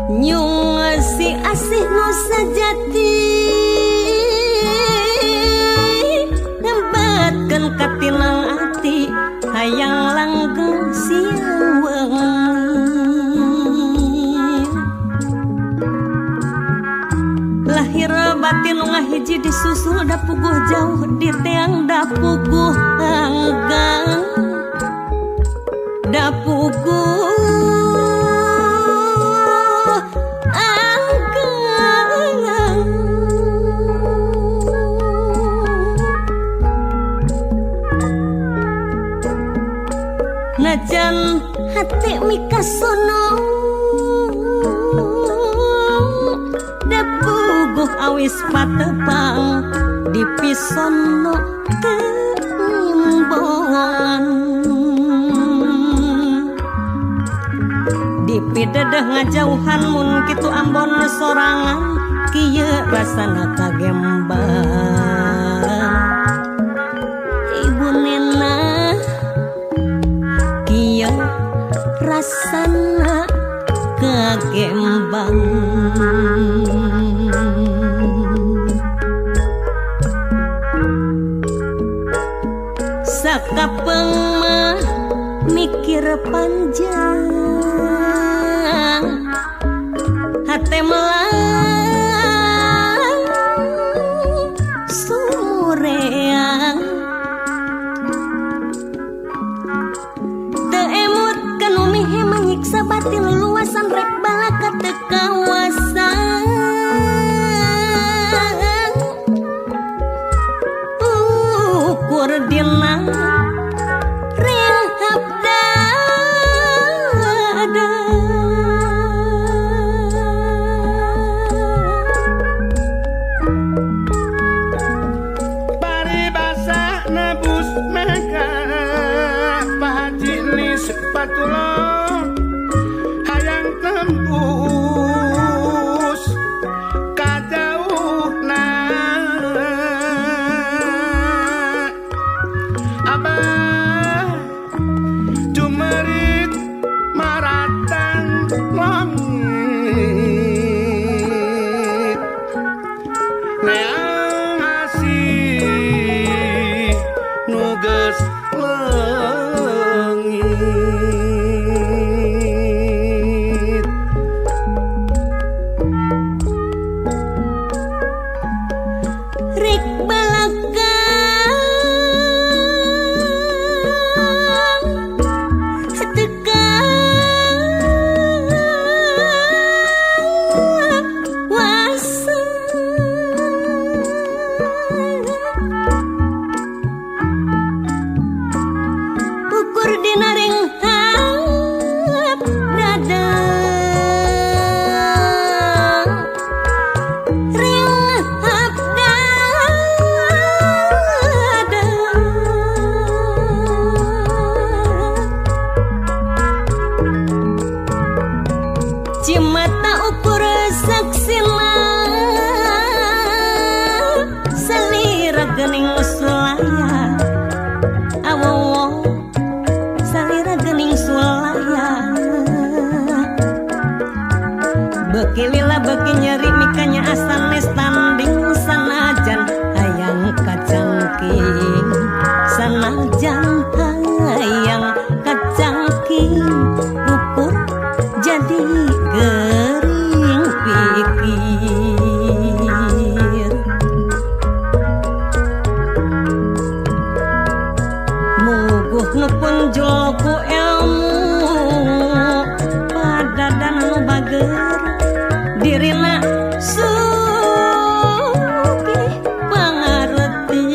nyung si asih nu sajati nembatkeun katinang ati hayang langgeng siang wengi lahir batin ngahiji disusul da puguh jauh di teang da puguh anggang da puguh najan hati mikasono da puguh awis patepang dipisono keimbongan dipidedeh ngajauhan mun kitu Ambon sorangan kieu rasana kagembang ibu nena kieu rasana kagembang sakapeung mah mikir panjang hate melang sureang teu emut kanu mihe manyiksa batin luasan rek balaka teu kawasan ukur dina rehab dada paribasa nebus meka pajilis patulong hayang tembus kajauhna abah jumerit maratan langit neang asih nuges langit rek balakang tekan wasa ukur dina rehab dada rehab dada cimata ukur saksina salira geuning sulaya awowo salira geuning sulaya beuki lila beuki nyeri mikanya asane standing sanajan hayang kacangking sanajan hayang kacangking ukur jadi gering pikir muguh nu punjul ku ilmu padadan nu bager dirina sugih pangarti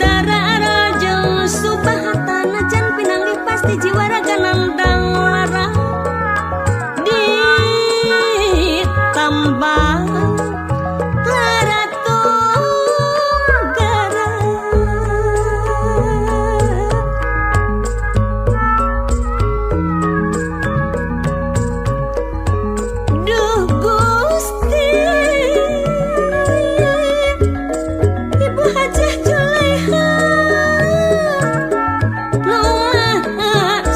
darara jeung subahata najan pinanggi pasti jiwa raga nandang larang ditambah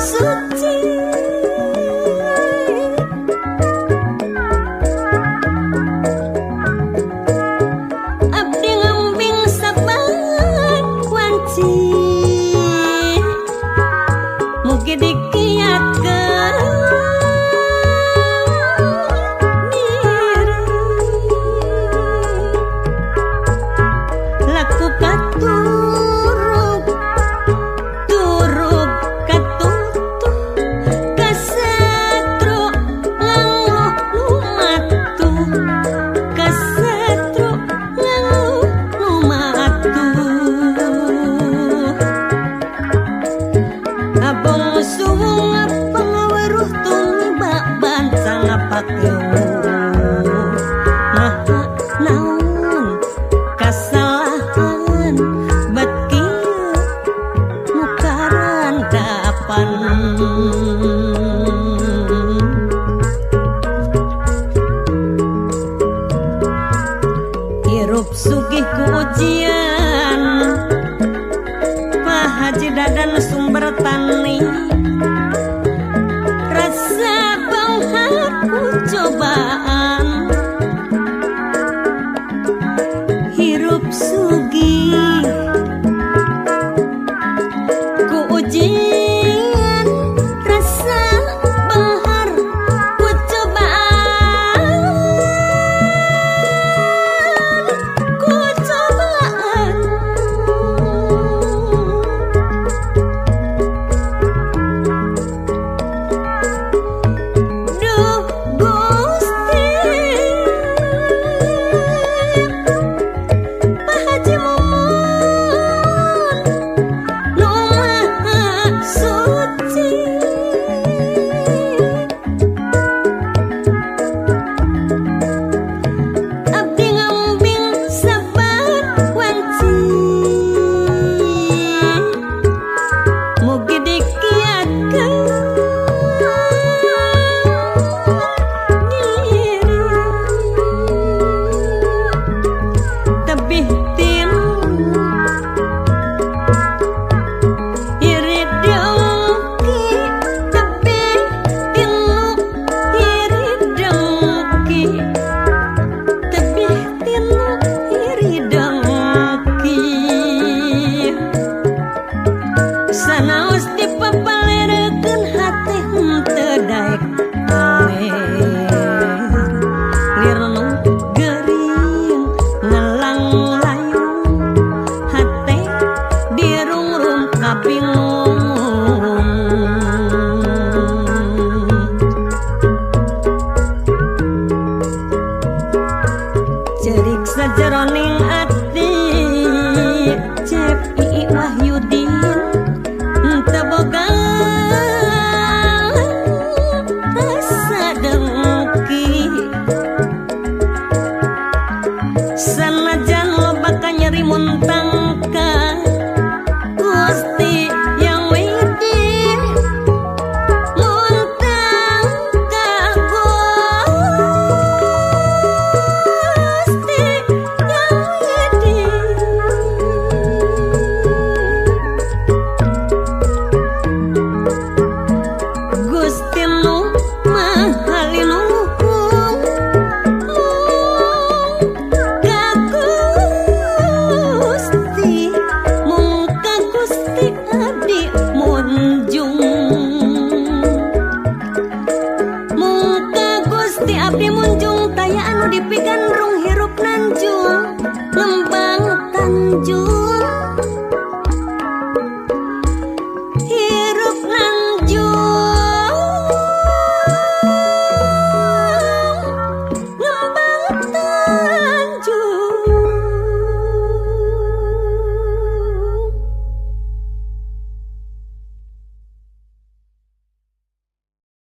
suci dikiakeun laku katurug turug katutuh kasatru languh lumatu kasatru languh lumatu abong suwung pangaweruh tumiba bansa ngapakeuh nah naon kasalahan bat kieu nu karandapan